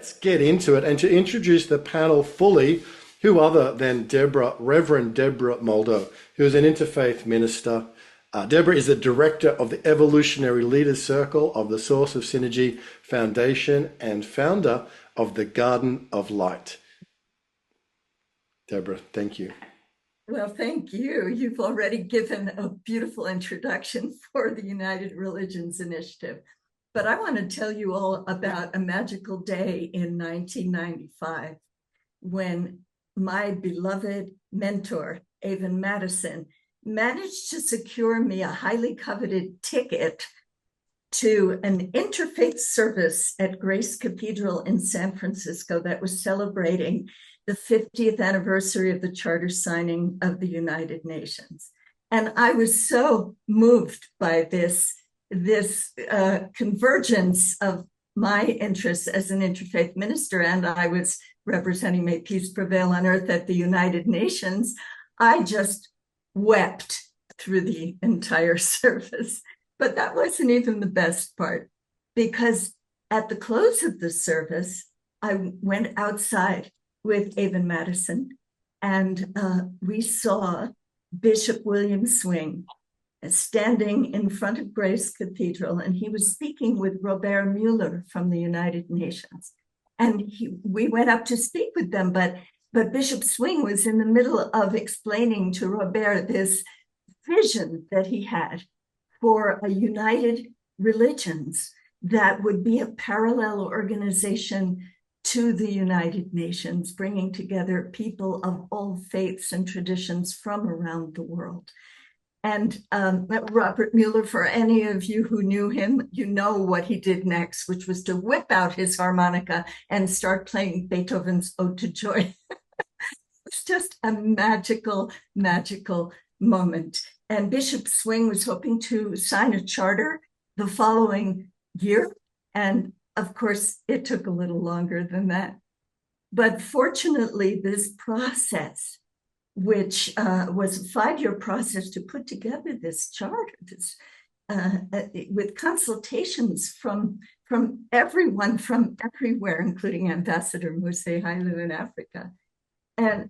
let's get into it. And to introduce the panel fully, who other than Reverend Deborah Moldow, who is an interfaith minister. Deborah is the director of the Evolutionary Leaders Circle of the Source of Synergy Foundation and founder of the Garden of Light. Deborah, thank you. Well, thank you. You've already given a beautiful introduction for the United Religions Initiative. But I want to tell you all about a magical day in 1995 when my beloved mentor, Avon Madison, managed to secure me a highly coveted ticket to an interfaith service at Grace Cathedral in San Francisco that was celebrating the 50th anniversary of the charter signing of the United Nations. And I was so moved by this convergence of my interests as an interfaith minister, and I was representing May Peace Prevail on Earth at the United Nations. I just wept through the entire service. But that wasn't even the best part, because at the close of the service, I went outside with Avon Madison, and we saw Bishop William Swing standing in front of Grace Cathedral, and he was speaking with Robert Mueller from the United Nations. And we went up to speak with them, but Bishop Swing was in the middle of explaining to Robert this vision that he had for a united religions that would be a parallel organization to the United Nations, bringing together people of all faiths and traditions from around the world. And Robert Mueller, for any of you who knew him, you know what he did next, which was to whip out his harmonica and start playing Beethoven's Ode to Joy. It's just a magical, magical moment. And Bishop Swing was hoping to sign a charter the following year. And of course, it took a little longer than that. But fortunately, this process, which was a 5-year process to put together this charter, with consultations from everyone from everywhere, including Ambassador Mahé Hailu in Africa. And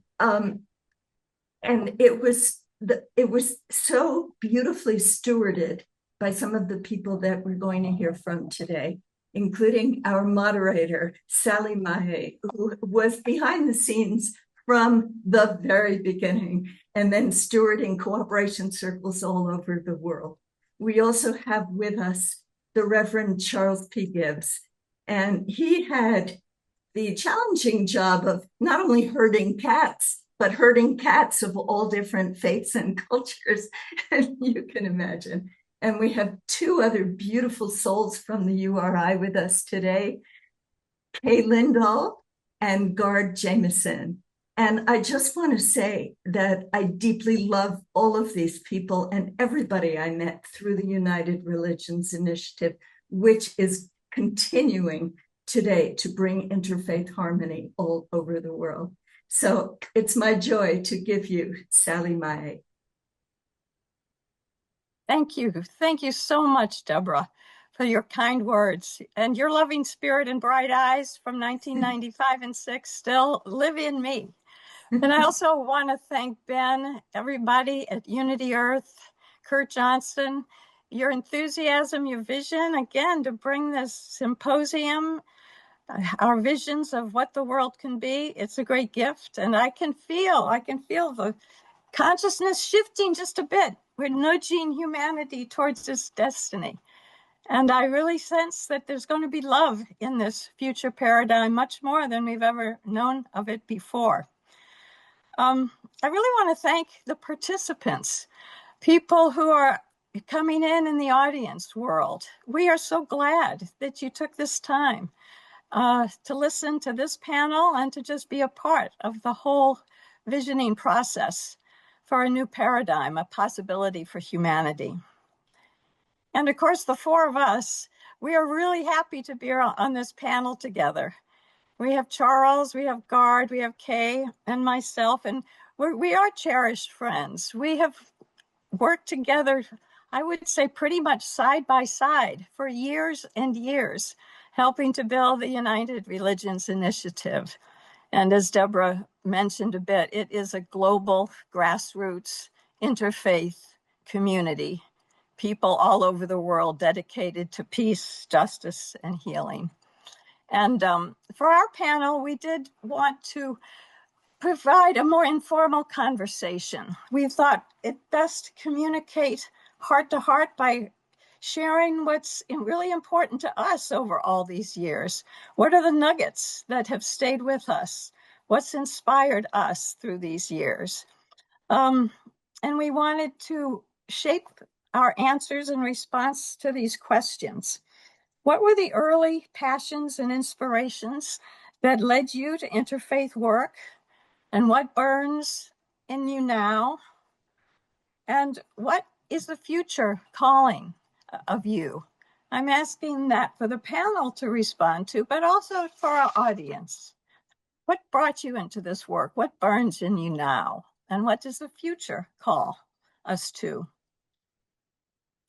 it was so beautifully stewarded by some of the people that we're going to hear from today, including our moderator, Sally Mahé, who was behind the scenes from the very beginning, and then stewarding cooperation circles all over the world. We also have with us the Reverend Charles P. Gibbs, and he had the challenging job of not only herding cats, but herding cats of all different faiths and cultures, you can imagine. And we have 2 other beautiful souls from the URI with us today, Kay Lindahl and Gard Jameson. And I just want to say that I deeply love all of these people and everybody I met through the United Religions Initiative, which is continuing today to bring interfaith harmony all over the world. So it's my joy to give you Sally Mahé. Thank you. Thank you so much, Deborah, for your kind words. And your loving spirit and bright eyes from 1995 and 6 still live in me. And I also want to thank Ben, everybody at Unity Earth, Kurt Johnston, your enthusiasm, your vision, again, to bring this symposium, our visions of what the world can be. It's a great gift. And I can feel the consciousness shifting just a bit. We're nudging humanity towards this destiny. And I really sense that there's going to be love in this future paradigm, much more than we've ever known of it before. I really want to thank the participants, people who are coming in the audience world. We are so glad that you took this time to listen to this panel and to just be a part of the whole visioning process for a new paradigm, a possibility for humanity. And of course, the 4 of us, we are really happy to be on this panel together. We have Charles, we have Gard, we have Kay, and myself, and we are cherished friends. We have worked together, I would say, pretty much side by side for years and years. helping to build the United Religions Initiative. And as Deborah mentioned a bit, it is a global grassroots interfaith community, people all over the world dedicated to peace, justice, and healing. And for our panel, we did want to provide a more informal conversation. We thought it best to communicate heart to heart by sharing what's really important to us over all these years. What are the nuggets that have stayed with us? What's inspired us through these years? And we wanted to shape our answers in response to these questions. What were the early passions and inspirations that led you to interfaith work? And what burns in you now? And what is the future calling of you? I'm asking that for the panel to respond to, but also for our audience. What brought you into this work? What burns in you now? And what does the future call us to?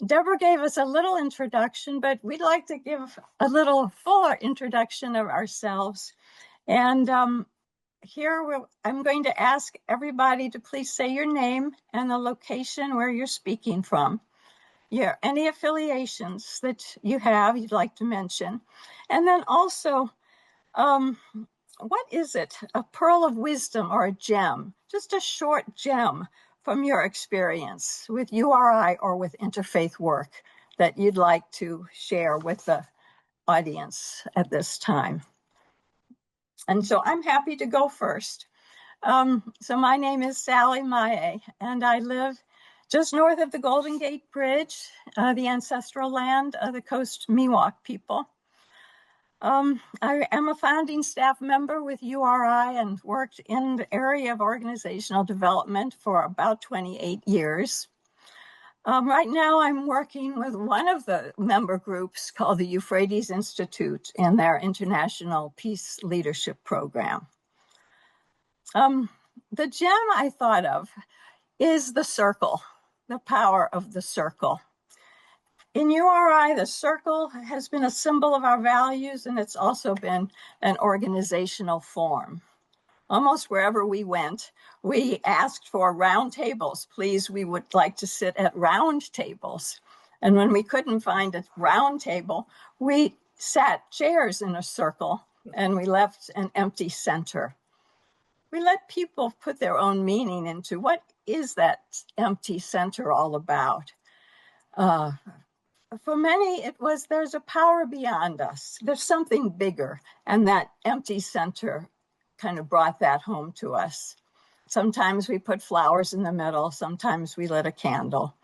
Deborah gave us a little introduction, but we'd like to give a little fuller introduction of ourselves. And here I'm going to ask everybody to please say your name and the location where you're speaking from. Any affiliations that you have you'd like to mention. And then also, what is it? A pearl of wisdom or a gem? Just a short gem from your experience with URI or with interfaith work that you'd like to share with the audience at this time. And so I'm happy to go first. So my name is Sally Mahé, and I live just north of the Golden Gate Bridge, the ancestral land of the Coast Miwok people. I am a founding staff member with URI and worked in the area of organizational development for about 28 years. Right now, I'm working with one of the member groups called the Euphrates Institute in their International Peace Leadership Program. The gem I thought of is the circle, the power of the circle. In URI, the circle has been a symbol of our values, and it's also been an organizational form. Almost wherever we went, we asked for round tables. Please, we would like to sit at round tables. And when we couldn't find a round table, we sat chairs in a circle and we left an empty center. We let people put their own meaning into what is that empty center all about. For many, it was there's a power beyond us. There's something bigger, and that empty center kind of brought that home to us. Sometimes we put flowers in the middle. Sometimes we lit a candle.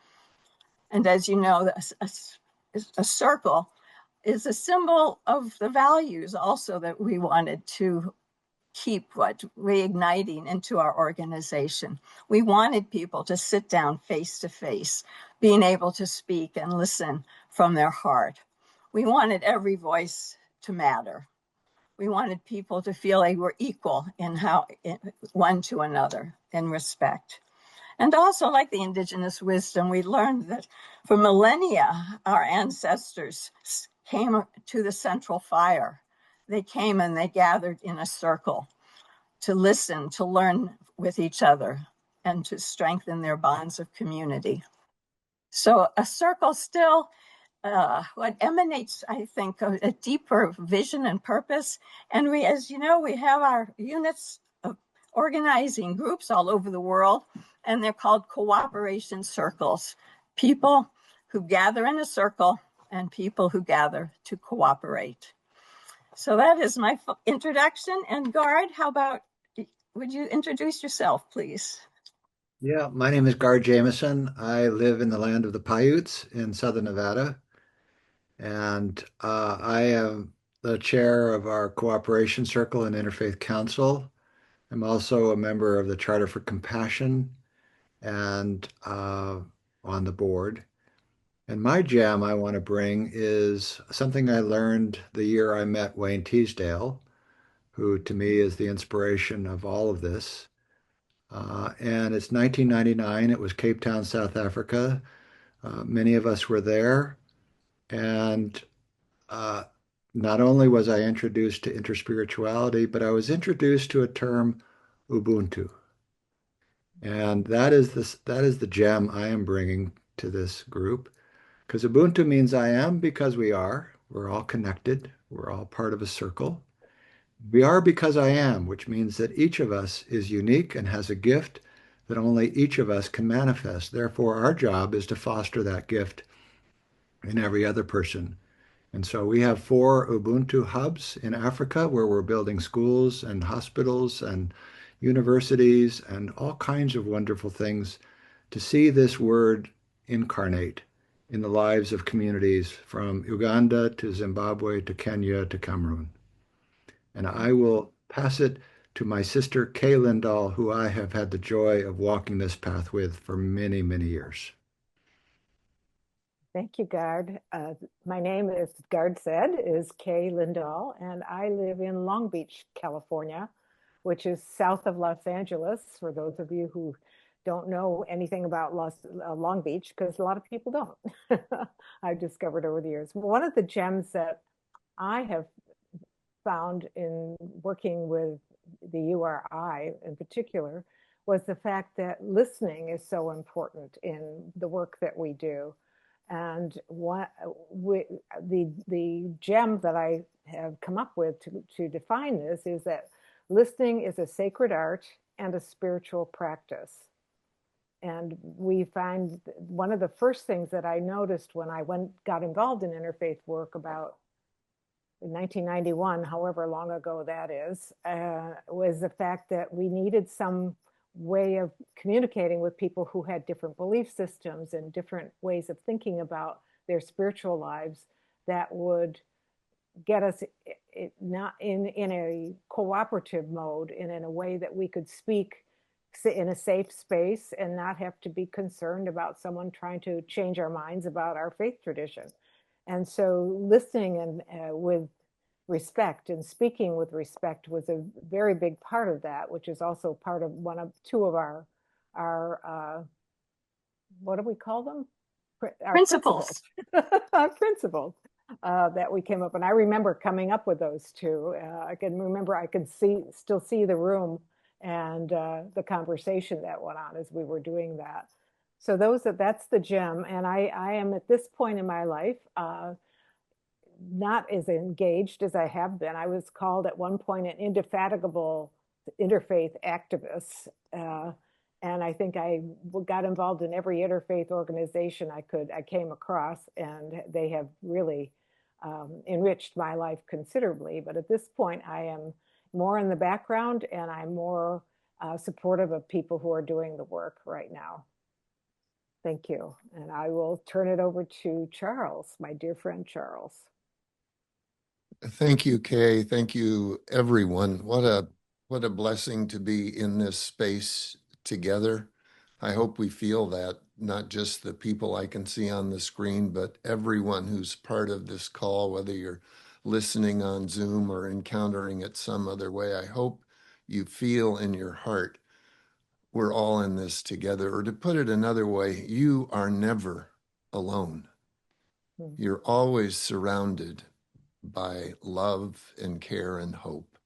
And as you know, a circle is a symbol of the values also that we wanted to keep reigniting into our organization. We wanted people to sit down face to face, being able to speak and listen from their heart. We wanted every voice to matter. We wanted people to feel they were equal in one to another in respect. And also, like the indigenous wisdom, we learned that for millennia, our ancestors came to the central fire. They came and they gathered in a circle to listen, to learn with each other, and to strengthen their bonds of community. So a circle still what emanates, I think, of a deeper vision and purpose. And we, as you know, we have our units of organizing groups all over the world, and they're called cooperation circles. People who gather in a circle and people who gather to cooperate. So that is my introduction. And Gard, how about, would you introduce yourself, please? Yeah, my name is Gard Jameson. I live in the land of the Paiutes in southern Nevada. And I am the chair of our Cooperation Circle and Interfaith Council. I'm also a member of the Charter for Compassion and on the board. And my gem I want to bring is something I learned the year I met Wayne Teasdale, who to me is the inspiration of all of this. And it's 1999. It was Cape Town, South Africa. Many of us were there. And not only was I introduced to interspirituality, but I was introduced to a term, Ubuntu. And that is the gem I am bringing to this group. Because Ubuntu means I am because we are. We're all connected. We're all part of a circle. We are because I am, which means that each of us is unique and has a gift that only each of us can manifest. Therefore, our job is to foster that gift in every other person. And so we have 4 Ubuntu hubs in Africa where we're building schools and hospitals and universities and all kinds of wonderful things to see this word incarnate in the lives of communities from Uganda to Zimbabwe to Kenya to Cameroon. And I will pass it to my sister Kay Lindahl, who I have had the joy of walking this path with for many, many years. Thank you, Gard. My name, as Gard said, is Kay Lindahl, and I live in Long Beach, California, which is south of Los Angeles, for those of you who don't know anything about Long Beach, because a lot of people don't. I've discovered over the years. One of the gems that I have found in working with the URI in particular was the fact that listening is so important in the work that we do. And the gem that I have come up with to define this is that listening is a sacred art and a spiritual practice. And we find one of the first things that I noticed when I got involved in interfaith work about 1991, however long ago that is, was the fact that we needed some way of communicating with people who had different belief systems and different ways of thinking about their spiritual lives that would get us not in a cooperative mode and in a way that we could speak in a safe space and not have to be concerned about someone trying to change our minds about our faith tradition. And so listening and with respect and speaking with respect was a very big part of that, which is also part of two of our what do we call them? Our Principles. Our principles that we came up. And I remember coming up with those two. I can remember, I can still see the room and the conversation that went on as we were doing that. So that's the gem. And I am at this point in my life, not as engaged as I have been. I was called at one point an indefatigable interfaith activist. And I think I got involved in every interfaith organization I came across, and they have really enriched my life considerably. But at this point, I am more in the background, and I'm more supportive of people who are doing the work right now. Thank you. And I will turn it over to Charles, my dear friend Charles. Thank you, Kay. Thank you, everyone. What a blessing to be in this space together. I hope we feel that, not just the people I can see on the screen, but everyone who's part of this call, whether you're listening on Zoom or encountering it some other way. I hope you feel in your heart we're all in this together. Or to put it another way, you are never alone. You're always surrounded by love and care and hope.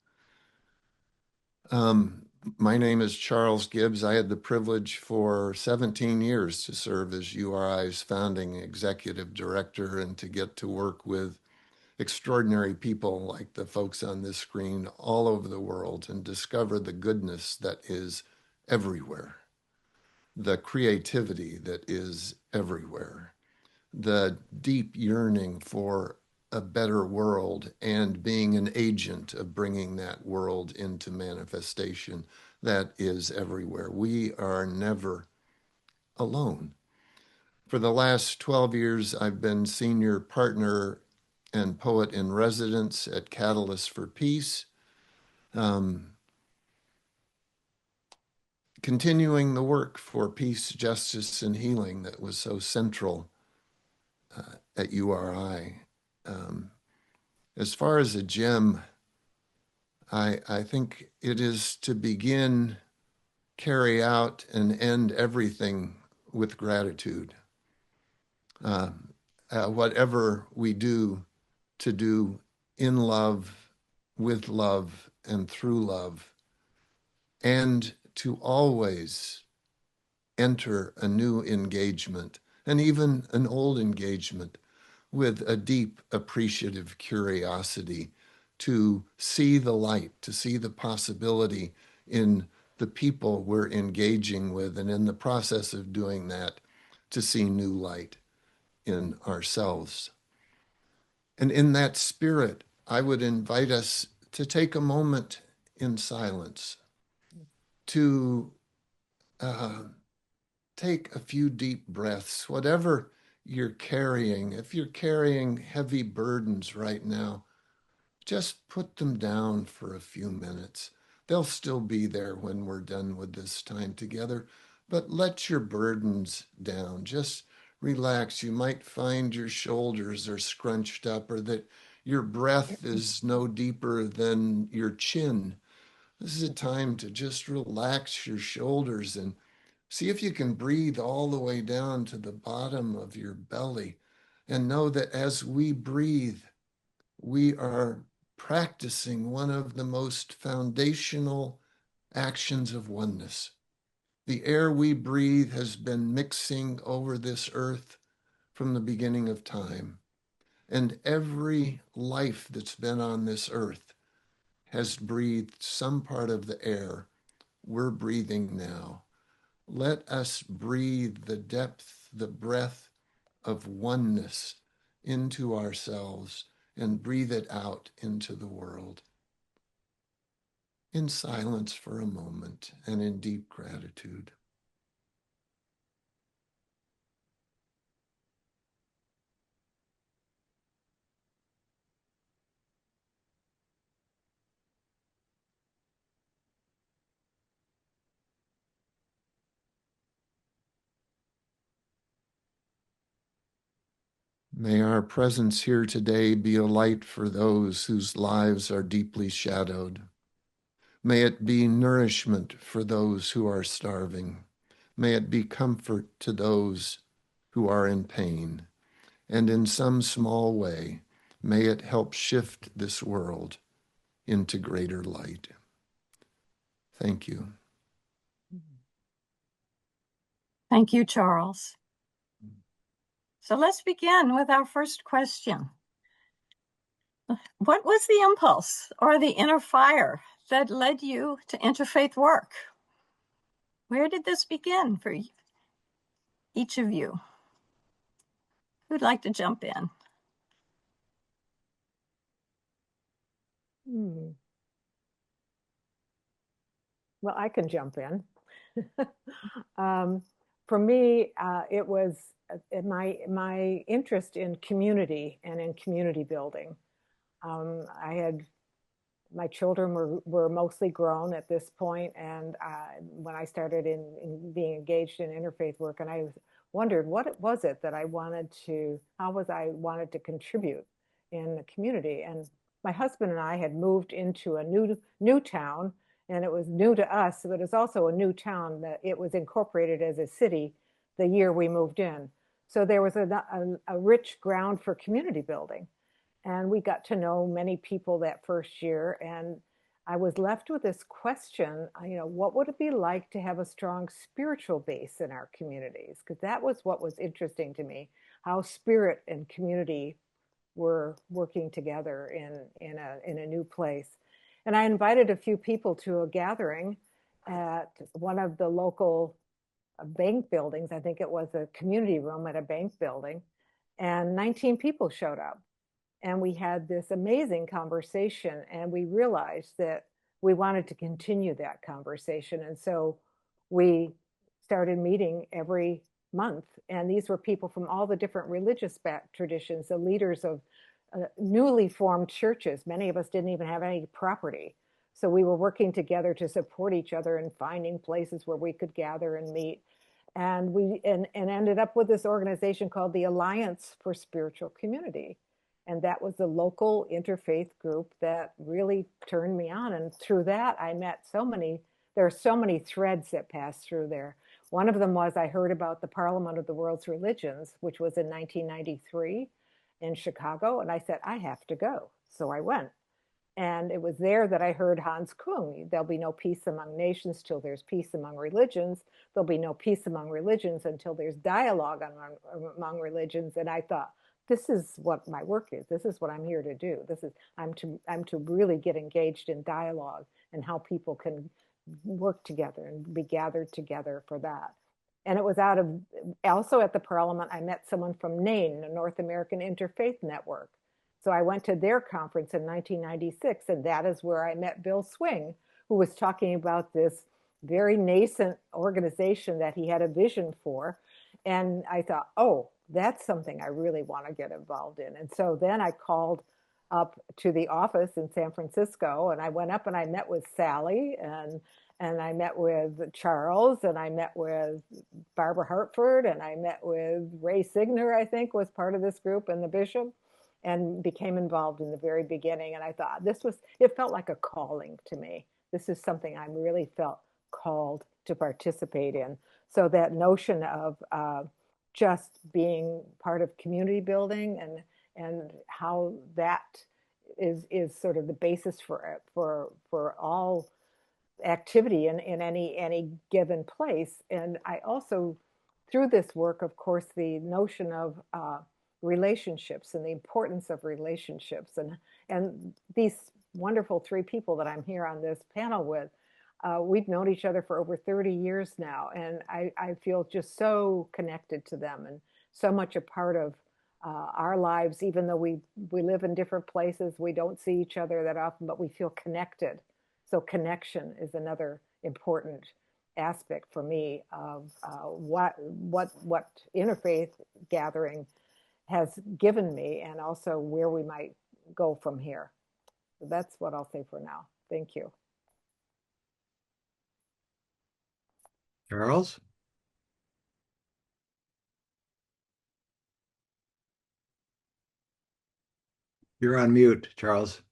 My name is Charles Gibbs. I had the privilege for 17 years to serve as URI's founding executive director and to get to work with extraordinary people like the folks on this screen all over the world and discover the goodness that is everywhere, the creativity that is everywhere, the deep yearning for a better world and being an agent of bringing that world into manifestation that is everywhere. We are never alone. For the last 12 years, I've been senior partner and poet in residence at Catalyst for Peace, continuing the work for peace, justice, and healing that was so central at URI. As far as a gem, I think it is to begin, carry out, and end everything with gratitude. Whatever we do to do in love, with love, and through love, and to always enter a new engagement, and even an old engagement, with a deep appreciative curiosity to see the light, to see the possibility in the people we're engaging with, and in the process of doing that, to see new light in ourselves. And in that spirit, I would invite us to take a moment in silence, to take a few deep breaths, whatever you're carrying. If you're carrying heavy burdens right now, just put them down for a few minutes. They'll still be there when we're done with this time together, but let your burdens down. Just relax. You might find your shoulders are scrunched up, or that your breath is no deeper than your chin. This is a time to just relax your shoulders and see if you can breathe all the way down to the bottom of your belly, and know that as we breathe, we are practicing one of the most foundational actions of oneness. The air we breathe has been mixing over this earth from the beginning of time, and every life that's been on this earth has breathed some part of the air we're breathing now. Let us breathe the depth, the breath of oneness into ourselves and breathe it out into the world. In silence for a moment and in deep gratitude. May our presence here today be a light for those whose lives are deeply shadowed. May it be nourishment for those who are starving. May it be comfort to those who are in pain. And in some small way, may it help shift this world into greater light. Thank you. Thank you, Charles. So let's begin with our first question. What was the impulse or the inner fire that led you to interfaith work? Where did this begin for each of you? Who'd like to jump in? Well, I can jump in. For me, it was my interest in community and in community building. My children were mostly grown at this point, and when I started in being engaged in interfaith work, and I wondered what was it that I wanted to, how was I wanted to contribute in the community. And my husband and I had moved into a new town, and it was new to us, but it's also a new town that it was incorporated as a city the year we moved in. So there was a rich ground for community building. And we got to know many people that first year. And I was left with this question, what would it be like to have a strong spiritual base in our communities? Because that was what was interesting to me, how spirit and community were working together in a new place. And I invited a few people to a gathering at one of the local bank buildings. I think it was a community room at a bank building. And 19 people showed up. And we had this amazing conversation, and we realized that we wanted to continue that conversation. And so we started meeting every month. And these were people from all the different religious traditions, the leaders of newly formed churches. Many of us didn't even have any property. So we were working together to support each other and finding places where we could gather and meet. And we ended up with this organization called the Alliance for Spiritual Community. And that was the local interfaith group that really turned me on. And through that, I met there are so many threads that passed through there. One of them was I heard about the Parliament of the World's Religions, which was in 1993 in Chicago. And I said, I have to go. So I went. And it was there that I heard Hans Kung. There'll be no peace among nations till there's peace among religions. There'll be no peace among religions until there's dialogue among religions. And I thought, this is what my work is. This is what I'm here to do. I'm to really get engaged in dialogue and how people can work together and be gathered together for that. And it was also at the Parliament, I met someone from NAIN, the North American Interfaith Network. So I went to their conference in 1996, and that is where I met Bill Swing, who was talking about this very nascent organization that he had a vision for. And I thought, oh, that's something I really want to get involved in. And so then I called up to the office in San Francisco, and I went up and I met with Sally, and I met with Charles, and I met with Barbara Hartford, and I met with Ray Signer, I think, was part of this group, and the bishop, and became involved in the very beginning. And I thought it felt like a calling to me. This is something I really felt called to participate in. So that notion of just being part of community building and how that is sort of the basis for all activity in any given place. And I also, through this work, of course, the notion of relationships and the importance of relationships, and these wonderful three people that I'm here on this panel with, we've known each other for over 30 years now, and I feel just so connected to them and so much a part of our lives. Even though we live in different places, we don't see each other that often, but we feel connected. So connection is another important aspect for me of what interfaith gathering has given me, and also where we might go from here. So that's what I'll say for now. Thank you. Charles? You're on mute, Charles.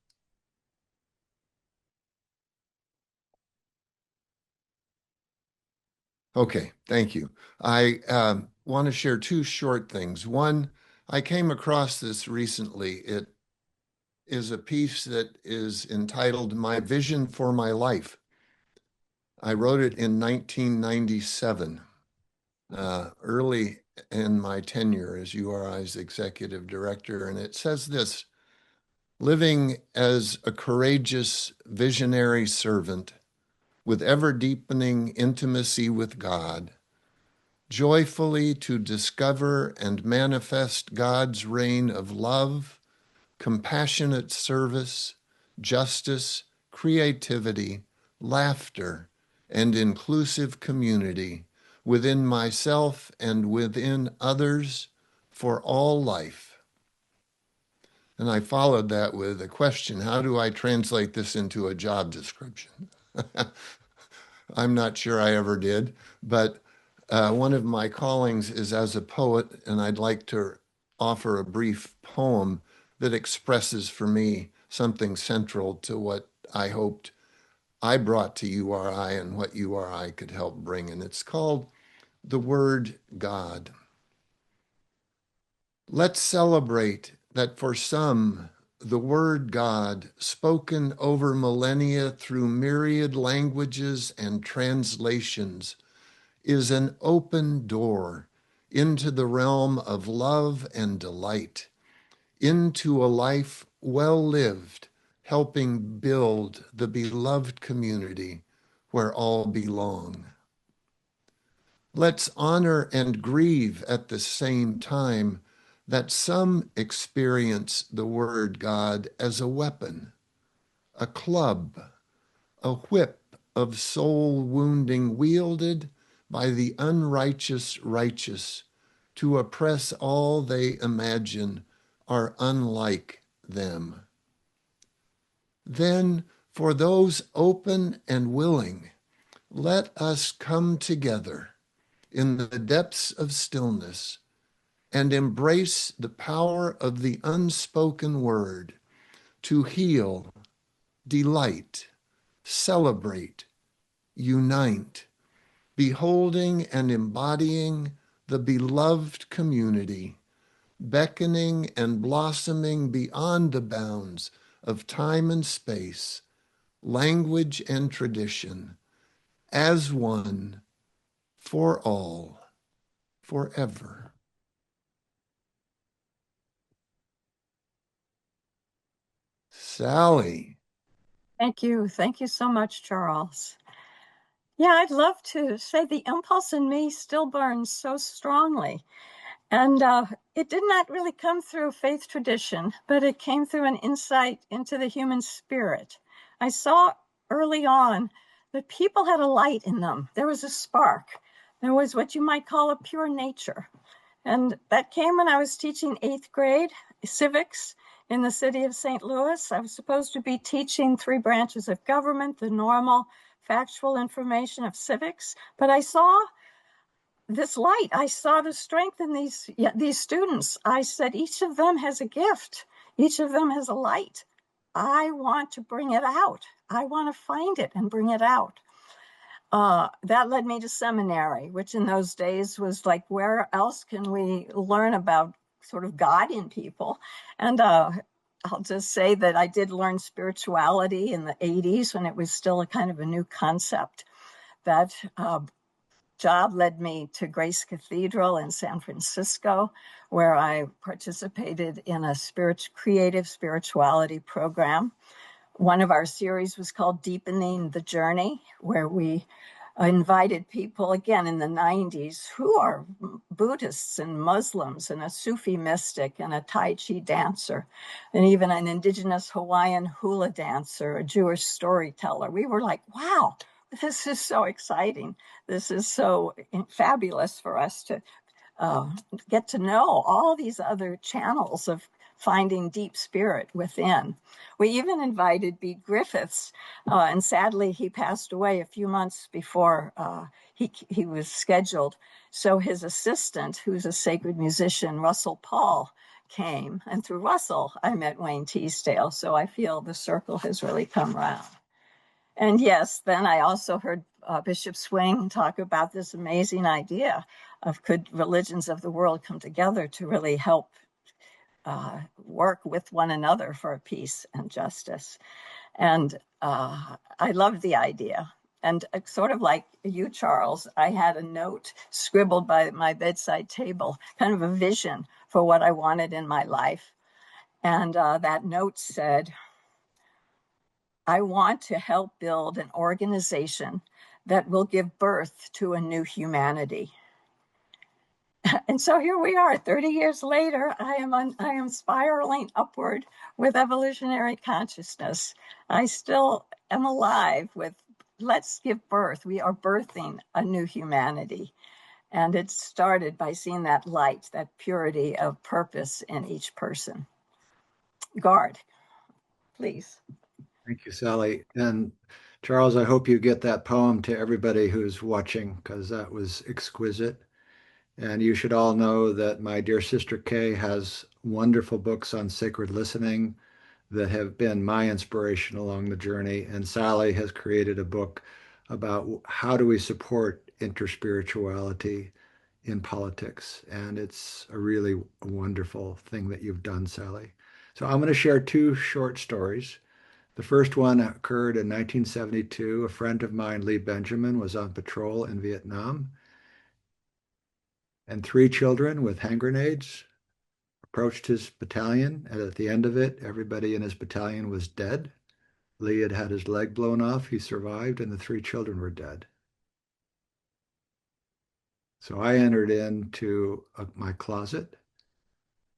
Okay, thank you. I want to share two short things. One, I came across this recently. It is a piece that is entitled My Vision for My Life. I wrote it in 1997, early in my tenure as URI's executive director. And it says this: living as a courageous, visionary servant with ever-deepening intimacy with God, joyfully to discover and manifest God's reign of love, compassionate service, justice, creativity, laughter, and inclusive community within myself and within others for all life. And I followed that with a question: how do I translate this into a job description? I'm not sure I ever did, but one of my callings is as a poet, and I'd like to offer a brief poem that expresses for me something central to what I hoped I brought to URI and what URI could help bring. And it's called The Word God. Let's celebrate that for some, the Word God, spoken over millennia through myriad languages and translations, is an open door into the realm of love and delight, into a life well lived, helping build the beloved community where all belong. Let's honor and grieve at the same time that some experience the Word God as a weapon, a club, a whip of soul wounding wielded by the unrighteous righteous to oppress all they imagine are unlike them. Then, for those open and willing, let us come together in the depths of stillness and embrace the power of the unspoken word to heal, delight, celebrate, unite, beholding and embodying the beloved community, beckoning and blossoming beyond the bounds of time and space, language and tradition, as one, for all, forever. Sally. Thank you. Thank you so much, Charles. Yeah, I'd love to say the impulse in me still burns so strongly. And it did not really come through faith tradition, but it came through an insight into the human spirit. I saw early on that people had a light in them. There was a spark. There was what you might call a pure nature. And that came when I was teaching 8th grade civics in the city of St. Louis. I was supposed to be teaching 3 branches of government, the normal factual information of civics, but I saw this light. I saw the strength in these students. I said, each of them has a gift. Each of them has a light. I want to bring it out. I want to find it and bring it out. That led me to seminary, which in those days was like, where else can we learn about sort of God in people? And I'll just say that I did learn spirituality in the 80s when it was still a kind of a new concept. That job led me to Grace Cathedral in San Francisco, where I participated in a creative spirituality program. One of our series was called Deepening the Journey, where we invited people, again in the 90s, who are Buddhists and Muslims and a Sufi mystic and a Tai Chi dancer, and even an indigenous Hawaiian hula dancer, a Jewish storyteller. We were like, wow, this is so exciting. This is so fabulous for us to get to know all these other channels of finding deep spirit within. We even invited B. Griffiths, and sadly he passed away a few months before he was scheduled. So his assistant, who's a sacred musician, Russell Paul, came. And through Russell, I met Wayne Teasdale. So I feel the circle has really come around. And yes, then I also heard Bishop Swing talk about this amazing idea of could religions of the world come together to really help work with one another for peace and justice. And I loved the idea. And sort of like you, Charles, I had a note scribbled by my bedside table, kind of a vision for what I wanted in my life. And that note said, I want to help build an organization that will give birth to a new humanity. And so here we are, 30 years later, I am spiraling upward with evolutionary consciousness. I still am alive with let's give birth. We are birthing a new humanity. And it started by seeing that light, that purity of purpose in each person. Guard, please. Thank you, Sally. And Charles, I hope you get that poem to everybody who's watching because that was exquisite. And you should all know that my dear sister Kay has wonderful books on sacred listening that have been my inspiration along the journey. And Sally has created a book about how do we support interspirituality in politics. And it's a really wonderful thing that you've done, Sally. So I'm going to share 2 short stories. The first one occurred in 1972. A friend of mine, Lee Benjamin, was on patrol in Vietnam, and 3 children with hand grenades approached his battalion, and at the end of it, everybody in his battalion was dead. Lee had had his leg blown off. He survived, and the 3 children were dead. So I entered into my closet,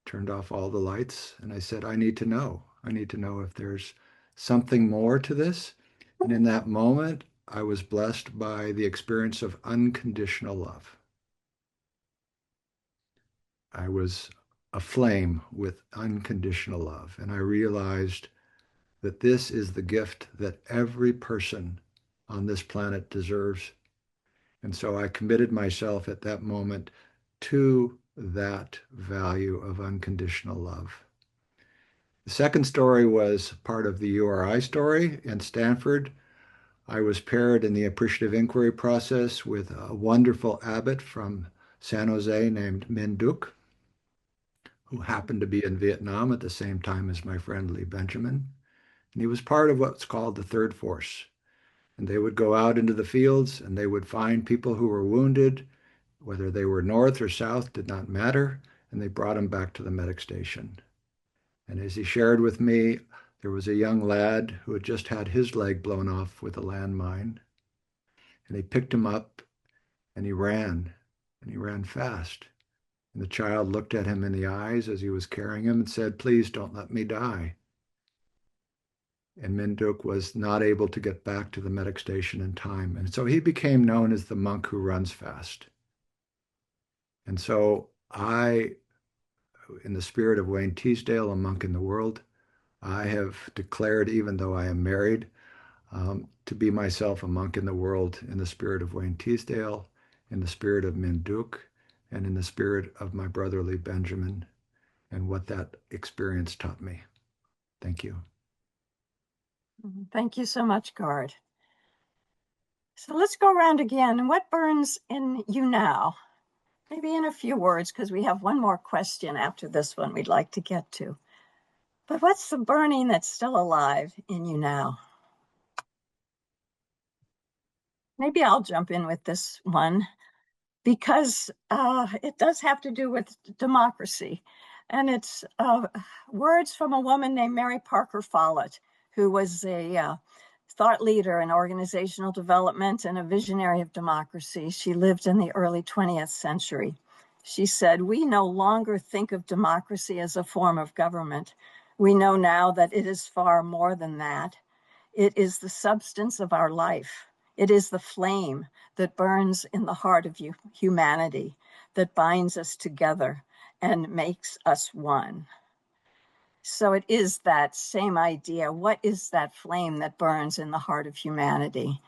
turned off all the lights, and I said, I need to know. I need to know if there's something more to this. And in that moment, I was blessed by the experience of unconditional love. I was aflame with unconditional love. And I realized that this is the gift that every person on this planet deserves. And so I committed myself at that moment to that value of unconditional love. The second story was part of the URI story in Stanford. I was paired in the appreciative inquiry process with a wonderful abbot from San Jose named Minh Duc, who happened to be in Vietnam at the same time as my friend Lee Benjamin. And he was part of what's called the third force. And they would go out into the fields and they would find people who were wounded, whether they were north or south, did not matter. And they brought them back to the medic station. And as he shared with me, there was a young lad who had just had his leg blown off with a landmine. And they picked him up and he ran fast. And the child looked at him in the eyes as he was carrying him and said, "Please don't let me die." And Minduk was not able to get back to the medic station in time. And so he became known as the monk who runs fast. And so I, in the spirit of Wayne Teasdale, a monk in the world, I have declared, even though I am married, to be myself a monk in the world in the spirit of Wayne Teasdale, in the spirit of Minduk, and in the spirit of my brotherly Benjamin and what that experience taught me. Thank you. Thank you so much, Gard. So let's go around again. What burns in you now? Maybe in a few words, because we have one more question after this one we'd like to get to. But what's the burning that's still alive in you now? Maybe I'll jump in with this one because it does have to do with democracy. And it's words from a woman named Mary Parker Follett, who was a thought leader in organizational development and a visionary of democracy. She lived in the early 20th century. She said, "We no longer think of democracy as a form of government. We know now that it is far more than that. It is the substance of our life. It is the flame that burns in the heart of humanity, that binds us together and makes us one." So it is that same idea. What is that flame that burns in the heart of humanity?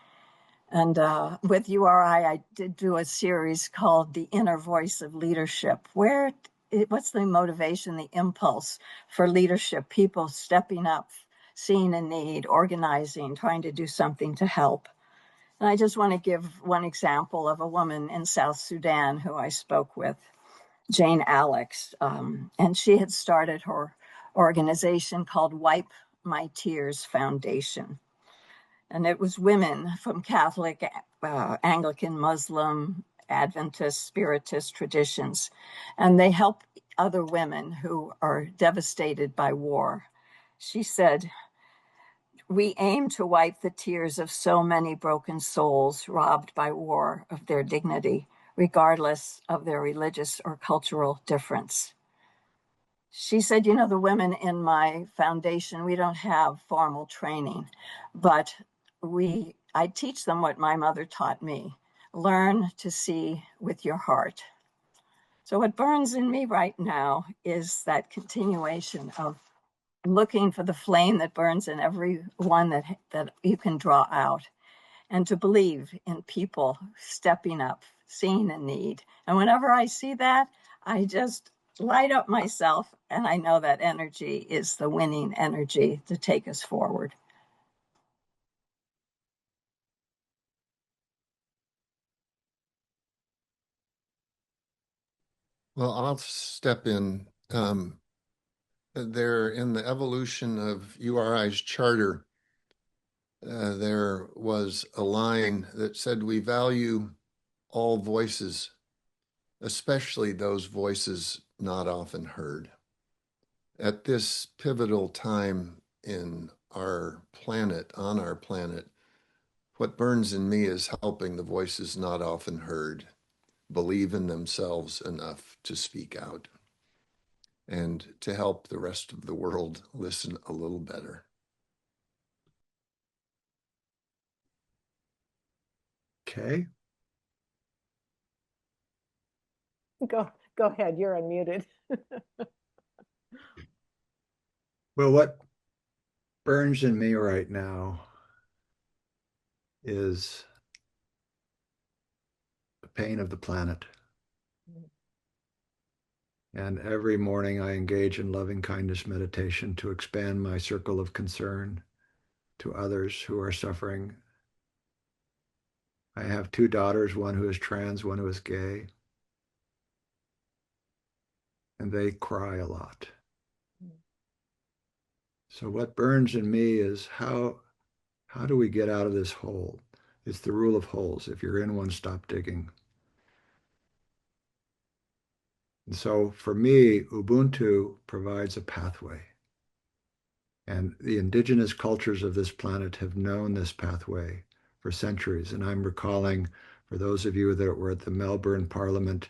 And with URI, I did do a series called The Inner Voice of Leadership. What's the motivation, the impulse for leadership? People stepping up, seeing a need, organizing, trying to do something to help. And I just want to give one example of a woman in South Sudan who I spoke with, Jane Alex, and she had started her organization called Wipe My Tears Foundation. And it was women from Catholic, Anglican, Muslim, Adventist, Spiritist traditions. And they help other women who are devastated by war. She said, "We aim to wipe the tears of so many broken souls robbed by war of their dignity, regardless of their religious or cultural difference." She said, "The women in my foundation, we don't have formal training, but I teach them what my mother taught me. Learn to see with your heart." So what burns in me right now is that continuation of looking for the flame that burns in every one that you can draw out, and to believe in people stepping up, seeing a need. And whenever I see that, I just light up myself, and I know that energy is the winning energy to take us forward. Well, I'll step in. There, in the evolution of URI's charter, there was a line that said, "We value all voices, especially those voices not often heard." At this pivotal time in our planet, on our planet, what burns in me is helping the voices not often heard believe in themselves enough to speak out, and to help the rest of the world listen a little better. Okay. Go ahead. You're unmuted. Well, what burns in me right now is the pain of the planet. And every morning I engage in loving kindness meditation to expand my circle of concern to others who are suffering. I have two daughters, one who is trans, one who is gay, and they cry a lot. So what burns in me is how do we get out of this hole? It's the rule of holes. If you're in one, stop digging. And so for me, Ubuntu provides a pathway. And the indigenous cultures of this planet have known this pathway for centuries. And I'm recalling, for those of you that were at the Melbourne Parliament,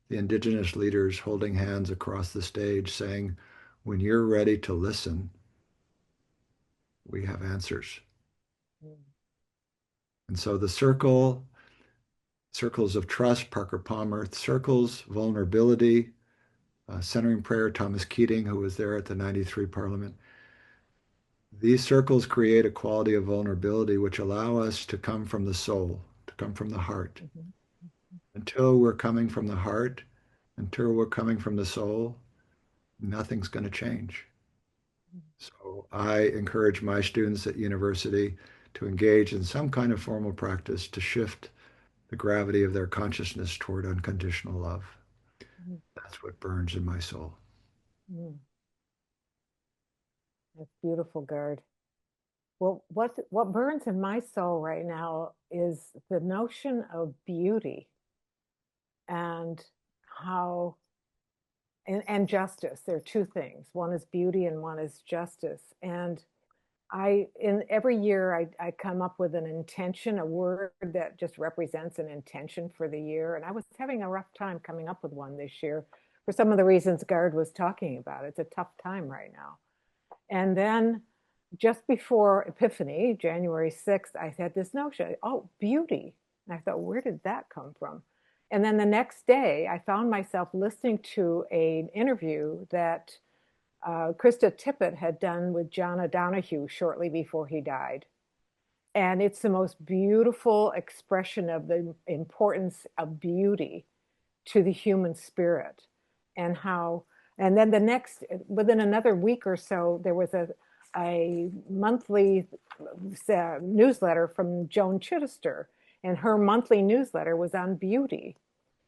the indigenous leaders holding hands across the stage saying, when you're ready to listen, we have answers. And so the circles of trust, Parker Palmer, circles, vulnerability, centering prayer, Thomas Keating, who was there at the 93 Parliament. These circles create a quality of vulnerability which allow us to come from the soul, to come from the heart. Until we're coming from the heart, until we're coming from the soul, nothing's going to change. So I encourage my students at university to engage in some kind of formal practice to shift the gravity of their consciousness toward unconditional love. That's what burns in my soul. That's beautiful, Gard. Well, what burns in my soul right now is the notion of beauty and how and justice. There are two things. One is beauty and one is justice. And in every year I come up with an intention, a word that just represents an intention for the year. And I was having a rough time coming up with one this year for some of the reasons Gard was talking about. It's a tough time right now. And then just before Epiphany, January 6th, I had this notion, oh, beauty. And I thought, where did that come from? And then the next day, I found myself listening to an interview that Krista Tippett had done with John O'Donohue shortly before he died. And it's the most beautiful expression of the importance of beauty to the human spirit and how, and then within another week or so, there was a monthly newsletter from Joan Chittister, and her monthly newsletter was on beauty.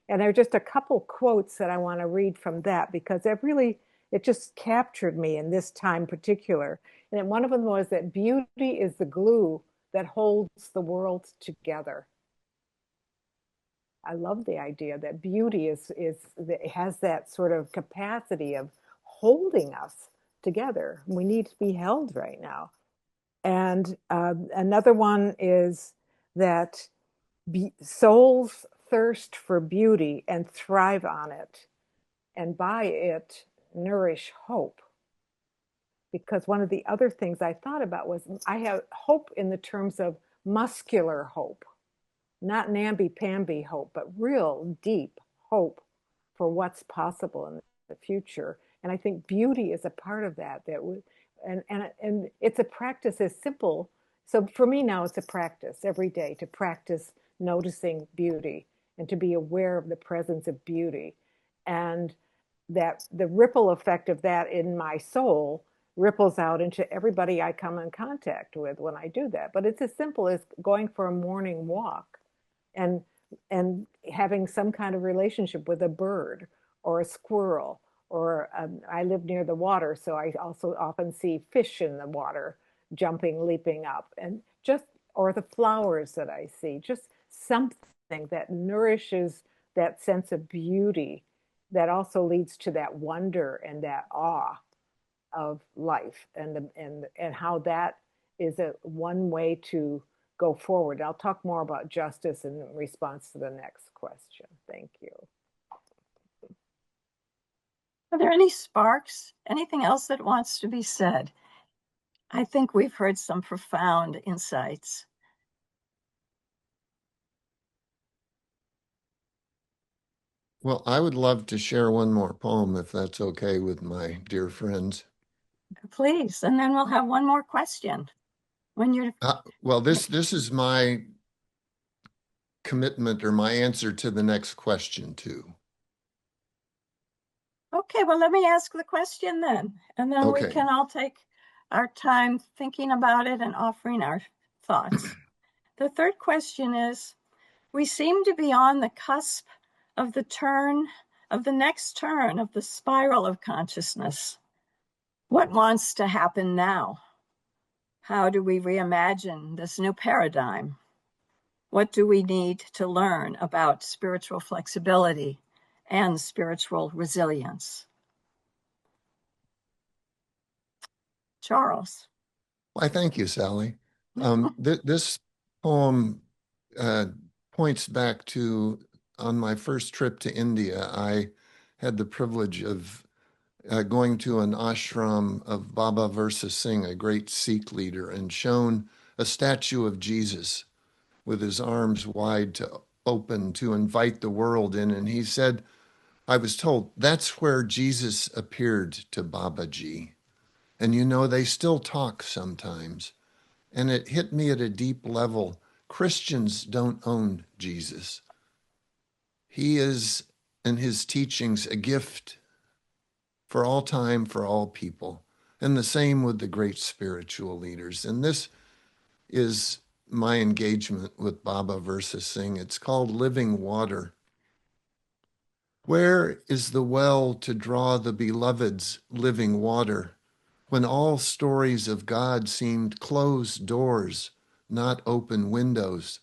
And there are just a couple quotes that I want to read from that because it just captured me in this time particular. And one of them was that beauty is the glue that holds the world together. I love the idea that beauty has that sort of capacity of holding us together. We need to be held right now. And another one is that souls thirst for beauty and thrive on it, and by it nourish hope. Because one of the other things I thought about was I have hope in the terms of muscular hope, not namby-pamby hope, but real deep hope for what's possible in the future. And I think beauty is a part of that. And it's a practice as simple. So for me now, it's a practice every day to practice noticing beauty and to be aware of the presence of beauty. And that the ripple effect of that in my soul ripples out into everybody I come in contact with when I do that. But it's as simple as going for a morning walk and having some kind of relationship with a bird or a squirrel, or I live near the water, so I also often see fish in the water jumping, leaping up, and or the flowers that I see, just something that nourishes that sense of beauty that also leads to that wonder and that awe of life, and how that is one way to go forward. I'll talk more about justice in response to the next question. Thank you. Are there any sparks? Anything else that wants to be said? I think we've heard some profound insights. Well, I would love to share one more poem if that's okay with my dear friends. Please, and then we'll have one more question. When you're well, this is my commitment or my answer to the next question too. Okay, well, let me ask the question then, and then Okay. we can all take our time thinking about it and offering our thoughts. The third question is, we seem to be on the cusp of the next turn of the spiral of consciousness. What wants to happen now? How do we reimagine this new paradigm? What do we need to learn about spiritual flexibility and spiritual resilience? Charles. Why, thank you, Sally. This poem points back to on my first trip to India. I had the privilege of going to an ashram of Baba Versa Singh, a great Sikh leader, and shown a statue of Jesus with his arms wide to open to invite the world in. And he said, I was told that's where Jesus appeared to Babaji. And you know, they still talk sometimes. And it hit me at a deep level. Christians don't own Jesus. He is, in his teachings, a gift for all time, for all people. And the same with the great spiritual leaders. And this is my engagement with Baba Versa Singh. It's called Living Water. Where is the well to draw the beloved's living water when all stories of God seemed closed doors, not open windows,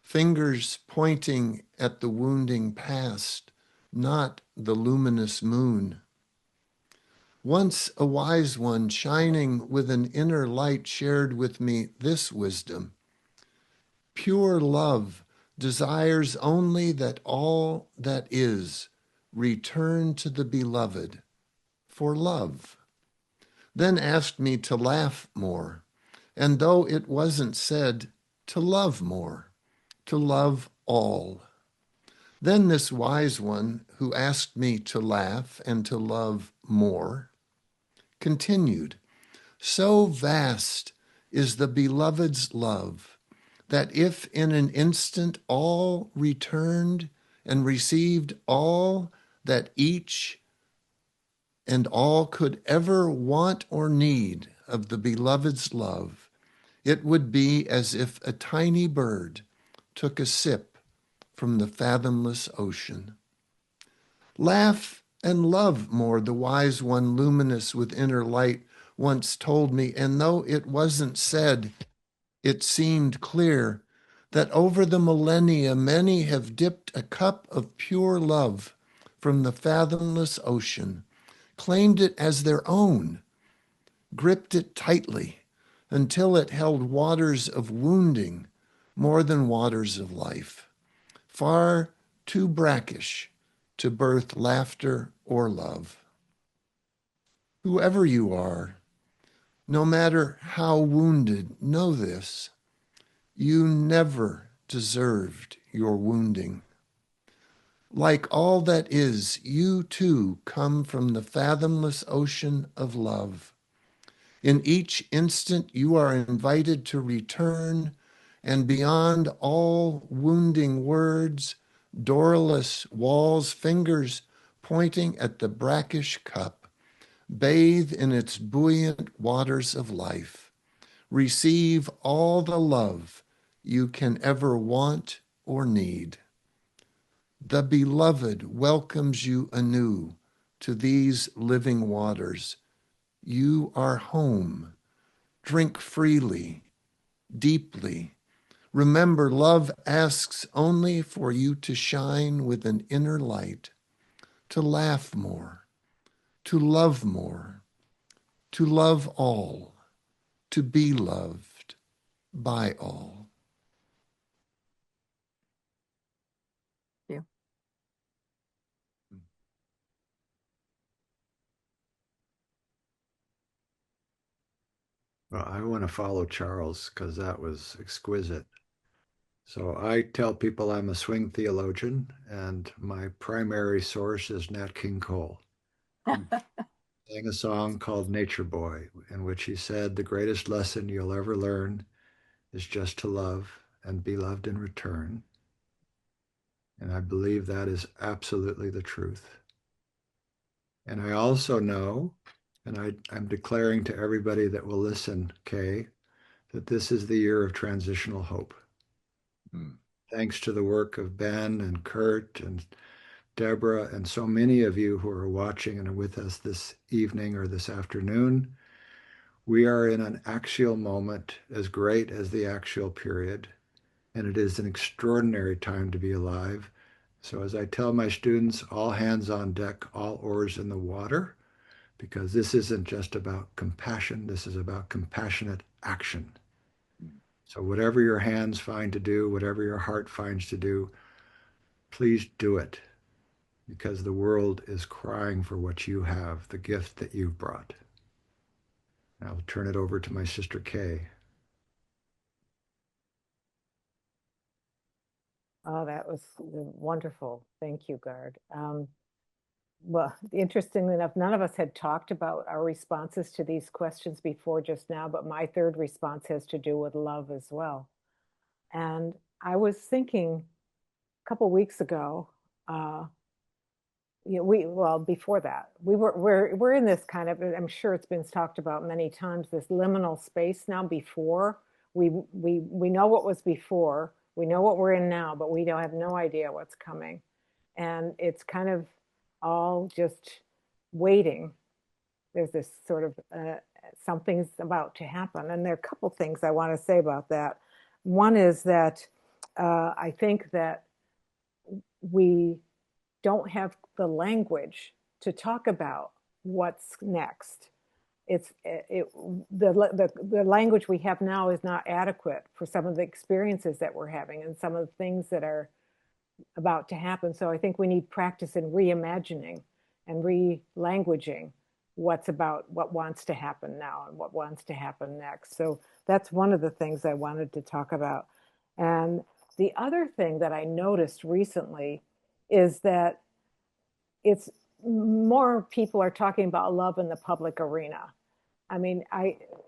fingers pointing at the wounding past, not the luminous moon? Once a wise one shining with an inner light shared with me this wisdom. Pure love desires only that all that is return to the beloved for love. Then asked me to laugh more, and though it wasn't said, to love more, to love all. Then this wise one who asked me to laugh and to love more continued, so vast is the beloved's love that if in an instant all returned and received all that each and all could ever want or need of the beloved's love, it would be as if a tiny bird took a sip from the fathomless ocean. Laugh and love more, the wise one luminous with inner light once told me, and though it wasn't said, it seemed clear that over the millennia many have dipped a cup of pure love from the fathomless ocean, claimed it as their own, gripped it tightly until it held waters of wounding more than waters of life, far too brackish to birth laughter or love. Whoever you are, no matter how wounded, know this: you never deserved your wounding. Like all that is, you too come from the fathomless ocean of love. In each instant, you are invited to return, and beyond all wounding words, doorless walls, fingers pointing at the brackish cup, bathe in its buoyant waters of life. Receive all the love you can ever want or need. The beloved welcomes you anew to these living waters. You are home. Drink freely, deeply. Remember, love asks only for you to shine with an inner light, to laugh more, to love more, to love all, to be loved by all. Thank you. Well, I want to follow Charles because that was exquisite. So I tell people I'm a swing theologian, and my primary source is Nat King Cole. He sang a song called Nature Boy, in which he said, the greatest lesson you'll ever learn is just to love and be loved in return. And I believe that is absolutely the truth. And I also know, and I'm declaring to everybody that will listen, Kay, that this is the year of transitional hope. Thanks to the work of Ben and Kurt and Deborah, and so many of you who are watching and are with us this evening or this afternoon. We are in an axial moment as great as the axial period, and it is an extraordinary time to be alive. So as I tell my students, all hands on deck, all oars in the water, because this isn't just about compassion, this is about compassionate action. So whatever your hands find to do, whatever your heart finds to do, please do it, because the world is crying for what you have, the gift that you've brought. I'll turn it over to my sister Kay. Oh, that was wonderful. Thank you, Gard. Well, interestingly enough, none of us had talked about our responses to these questions before just now, but my third response has to do with love as well. And I was thinking a couple weeks ago, before that, we're in this kind of, I'm sure it's been talked about many times, this liminal space now. Before we know what was before, we know what we're in now, but we don't have no idea what's coming, and it's kind of all just waiting. There's this sort of something's about to happen, and there are a couple things I want to say about that. One is that I think that we don't have the language to talk about what's next. The language we have now is not adequate for some of the experiences that we're having and some of the things that are about to happen. So I think we need practice in reimagining and re-languaging what wants to happen now and what wants to happen next. So that's one of the things I wanted to talk about. And the other thing that I noticed recently is that it's more people are talking about love in the public arena. I mean,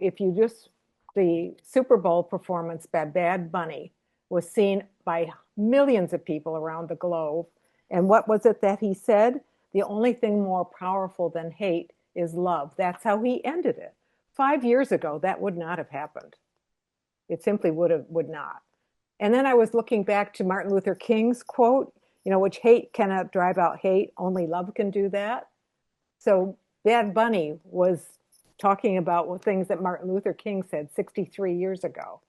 the Super Bowl performance by Bad Bunny was seen by millions of people around the globe. And what was it that he said? The only thing more powerful than hate is love. That's how he ended it. 5 years ago, that would not have happened. It simply would not. And then I was looking back to Martin Luther King's quote, which hate cannot drive out hate, only love can do that. So Bad Bunny was talking about things that Martin Luther King said 63 years ago.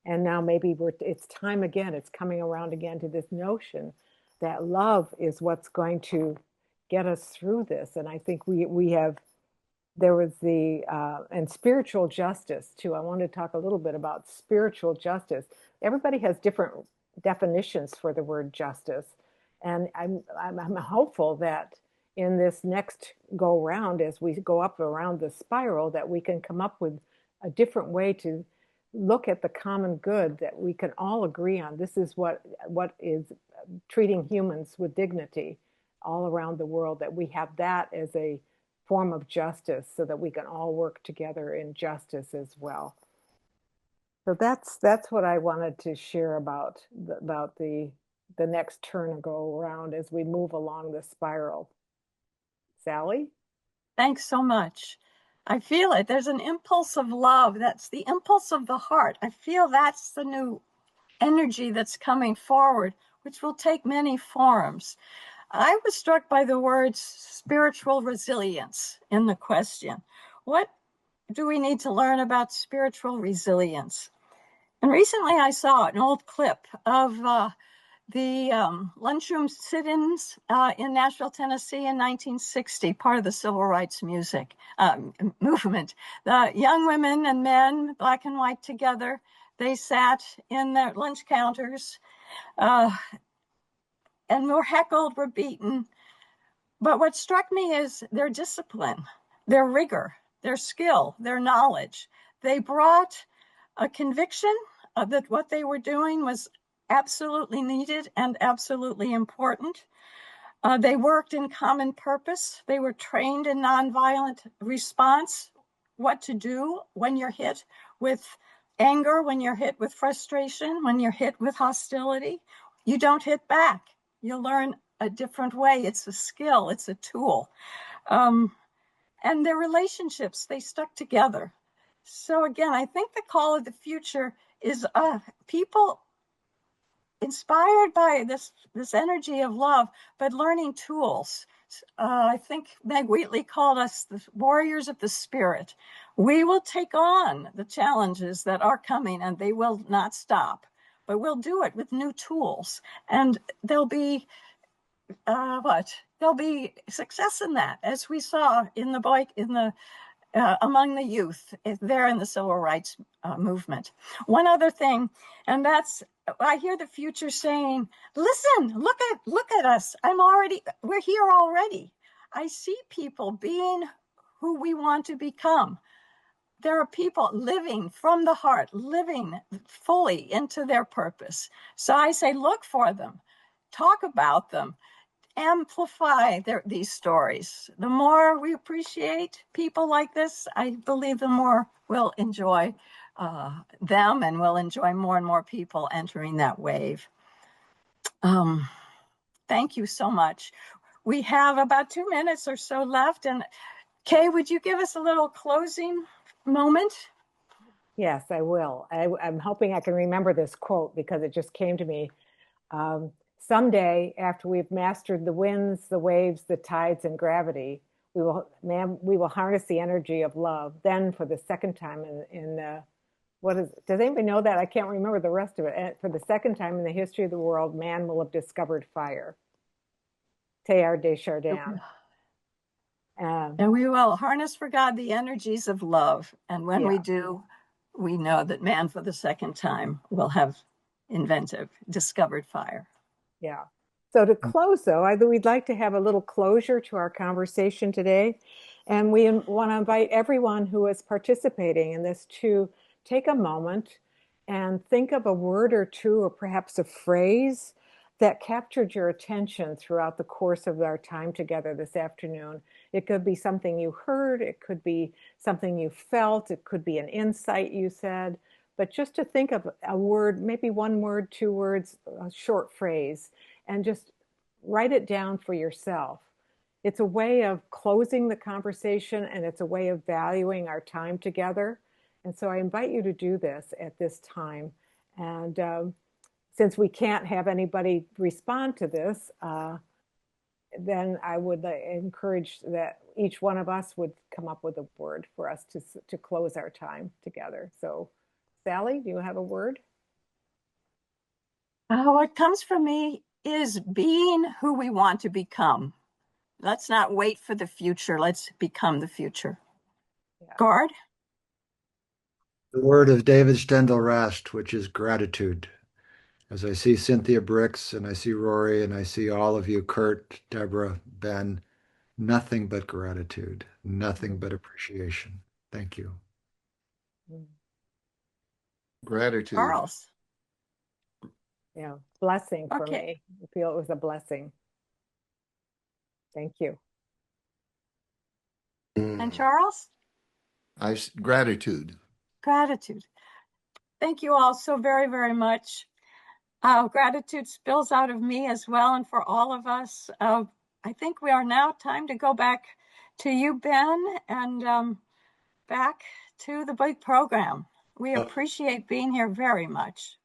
And now maybe it's time again, it's coming around again to this notion that love is what's going to get us through this. And I think there was and spiritual justice too. I want to talk a little bit about spiritual justice. Everybody has different definitions for the word justice. And I'm hopeful that in this next go round, as we go up around the spiral, that we can come up with a different way to look at the common good that we can all agree on. This is what is treating humans with dignity all around the world, that we have that as a form of justice so that we can all work together in justice as well. So that's what I wanted to share about the next turn and go around as we move along the spiral. Sally? Thanks so much. I feel it. There's an impulse of love. That's the impulse of the heart. I feel that's the new energy that's coming forward, which will take many forms. I was struck by the words spiritual resilience in the question. What do we need to learn about spiritual resilience? And recently I saw an old clip of the lunchroom sit-ins in Nashville, Tennessee in 1960, part of the civil rights movement. The young women and men, black and white together, they sat in their lunch counters and were heckled, were beaten. But what struck me is their discipline, their rigor, their skill, their knowledge. They brought a conviction that what they were doing was absolutely needed and absolutely important. They worked in common purpose. They were trained in nonviolent response, what to do when you're hit with anger, when you're hit with frustration, when you're hit with hostility. You don't hit back. You learn a different way. It's a skill. It's a tool. And their relationships, they stuck together. So again, I think the call of the future is people inspired by this energy of love, but learning tools. I think Meg Wheatley called us the warriors of the spirit. We will take on the challenges that are coming, and they will not stop, but we'll do it with new tools. And there'll be there'll be success in that, as we saw in the among the youth there in the civil rights movement. One other thing, and that's, I hear the future saying, listen, look at us. We're here already. I see people being who we want to become. There are people living from the heart, living fully into their purpose. So I say, look for them, talk about them, amplify these stories. The more we appreciate people like this, I believe the more we'll enjoy them, and we'll enjoy more and more people entering that wave. Thank you so much. We have about 2 minutes or so left. And Kay, would you give us a little closing moment? Yes, I will. I'm hoping I can remember this quote because it just came to me. Someday, after we've mastered the winds, the waves, the tides, and gravity, we will harness the energy of love. Then, for the second time does anybody know that? I can't remember the rest of it. For the second time in the history of the world, man will have discovered fire. Teilhard de Chardin. And we will harness for God the energies of love. And when we do, we know that man for the second time will have discovered fire. Yeah. So to close, though, we'd like to have a little closure to our conversation today. And we want to invite everyone who is participating in this to take a moment and think of a word or two, or perhaps a phrase that captured your attention throughout the course of our time together this afternoon. It could be something you heard, it could be something you felt, it could be an insight you said. But just to think of a word, maybe one word, 2 words, a short phrase, and just write it down for yourself. It's a way of closing the conversation, and it's a way of valuing our time together. And so I invite you to do this at this time. And since we can't have anybody respond to this, then I would encourage that each one of us would come up with a word for us to close our time together. So Sally, do you have a word? What comes from me is being who we want to become. Let's not wait for the future. Let's become the future. Yeah. Gard? The word of David Stendhal-Rast, which is gratitude. As I see Cynthia Bricks, and I see Rory, and I see all of you, Kurt, Deborah, Ben, nothing but gratitude, nothing but appreciation. Thank you. Gratitude. Charles? Yeah, blessing for me. I feel it was a blessing. Thank you. And Charles? Gratitude. Gratitude. Thank you all so very, very much. Gratitude spills out of me as well, and for all of us. I think we are now time to go back to you, Ben, and back to the big program. We appreciate being here very much.